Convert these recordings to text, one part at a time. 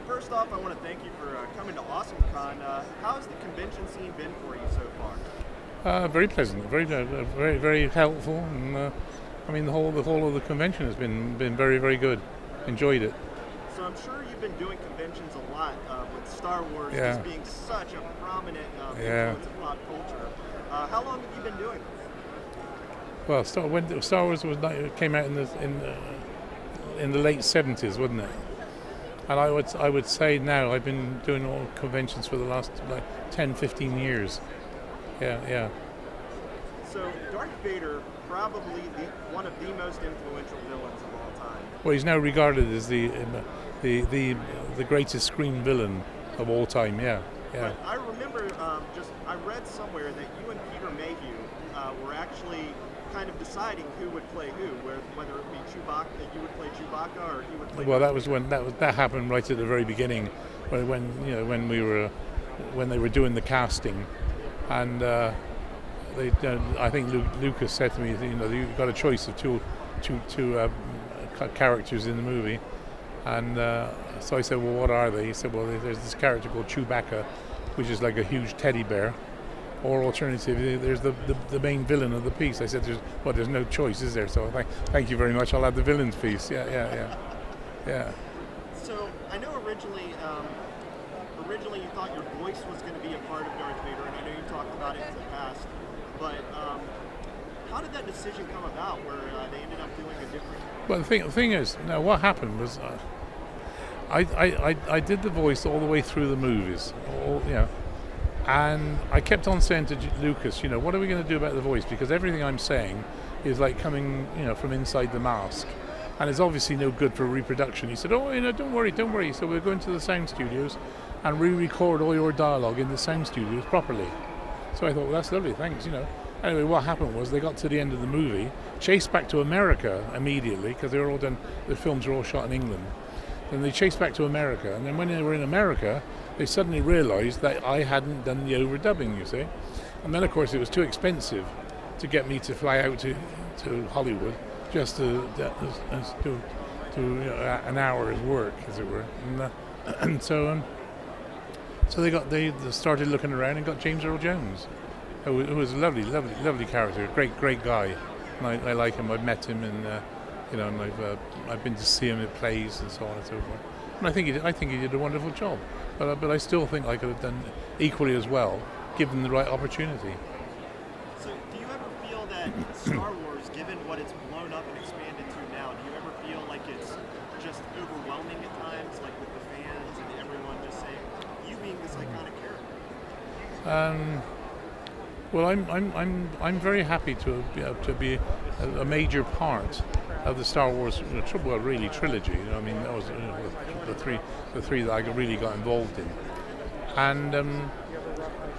first off, I want to thank you for coming to AwesomeCon. How's the convention scene been for you so far? Very pleasant, very helpful, and I mean the whole of the convention has been very, very good. Enjoyed it. So I'm sure you've been doing conventions a lot with Star Wars just being such a prominent influence in pop culture. How long have you been doing this? Well, when Star Wars came out in the late 70s, wasn't it? And I would say now I've been doing all conventions for the last 10, 15 years. Yeah. So Darth Vader, probably one of the most influential villains of all time. Well, he's now regarded as the greatest screen villain of all time. Yeah. But I remember I read somewhere that you and Peter Mayhew were actually kind of deciding who would play who, whether it be Chewbacca, that you would play Chewbacca, or he would play. Well, that happened right at the very beginning, when they were doing the casting, and I think Lucas said to me, you've got a choice of two characters in the movie, and so I said, well, what are they? He said, well, there's this character called Chewbacca, which is like a huge teddy bear. Or alternatively, there's the main villain of the piece. I said, there's no choice, is there? So thank you very much. I'll have the villain's piece. Yeah. So I know originally you thought your voice was going to be a part of Darth Vader, and I know you talked about it in the past. But how did that decision come about, where they ended up doing a different? Well, the thing is, now what happened was, I did the voice all the way through the movies, and I kept on saying to Lucas, what are we going to do about the voice? Because everything I'm saying is like coming, from inside the mask. And it's obviously no good for reproduction. He said, don't worry. So we're going to the sound studios and re-record all your dialogue in the sound studios properly. So I thought, well, that's lovely, thanks, Anyway, what happened was they got to the end of the movie, chased back to America immediately, because they were all done, the films were all shot in England. Then they chased back to America, and then when they were in America, they suddenly realised that I hadn't done the overdubbing, you see. And then, of course, it was too expensive to get me to fly out to Hollywood just to an hour's work, as it were. And so they started looking around and got James Earl Jones, who was a lovely character, great guy. And I like him. I've met him, and and I've been to see him at plays and so on and so forth. And I think he did a wonderful job. But I still think I could have done equally as well, given the right opportunity. So, do you ever feel that Star Wars, given what it's blown up and expanded to now, do you ever feel like it's just overwhelming at times, like with the fans and everyone just saying, you being this iconic character? Well, I'm very happy to be a major part of the Star Wars trilogy. That was the three that I really got involved in, and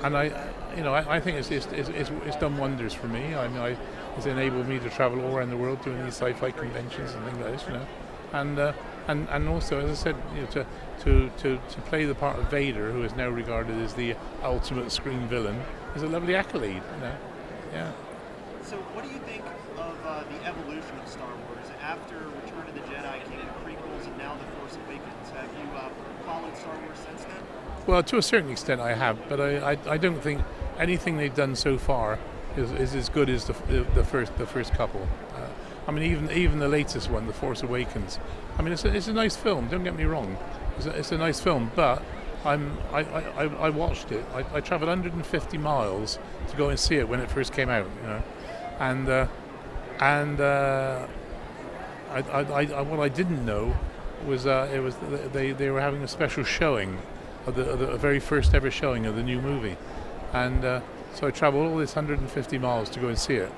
I think it's done wonders for me. It's enabled me to travel all around the world doing these sci-fi conventions and things like this, and also, as I said, to play the part of Vader, who is now regarded as the ultimate screen villain, is a lovely accolade. Yeah. So, what do you think of the evolution of Star Wars after Return of the Jedi came the prequels and now The Force Awakens? Have you followed Star Wars since then? Well, to a certain extent, I have, but I don't think anything they've done so far is as good as the first couple. Even the latest one, The Force Awakens. It's a nice film. Don't get me wrong. It's a nice film, but I watched it. I travelled 150 miles to go and see it when it first came out. What I didn't know was they were having a special showing of the very first ever showing of the new movie, and so I travelled all this 150 miles to go and see it.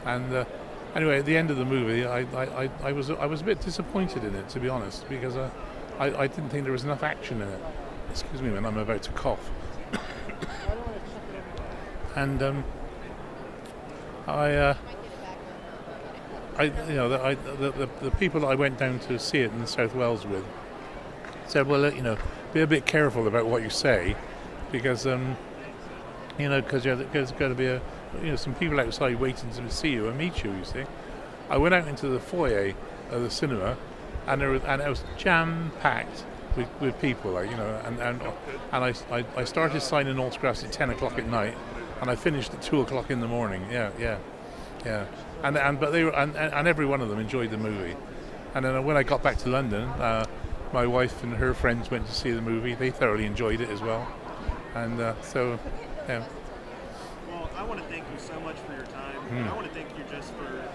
And anyway, at the end of the movie, I was a bit disappointed in it, to be honest, because I didn't think there was enough action in it. Excuse me when I'm about to cough. And the people that I went down to see it in South Wales with said, well, be a bit careful about what you say, because because there's going to be some people outside waiting to see you and meet you. You see, I went out into the foyer of the cinema, and it was jam packed with people, like, I started signing autographs at 10 o'clock at night, and I finished at 2 o'clock in the morning. Yeah. But they were, and every one of them enjoyed the movie. And then when I got back to London, my wife and her friends went to see the movie. They thoroughly enjoyed it as well. And so, yeah. Well, I want to thank you so much for your time. And I want to thank you just for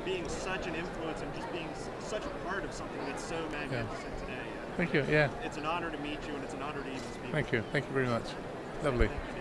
being such an influence and just being such a part of something that's so magnificent today. Thank you. Yeah. It's an honor to meet you, and it's an honor to even speak. Thank you very much. Lovely. Thank you.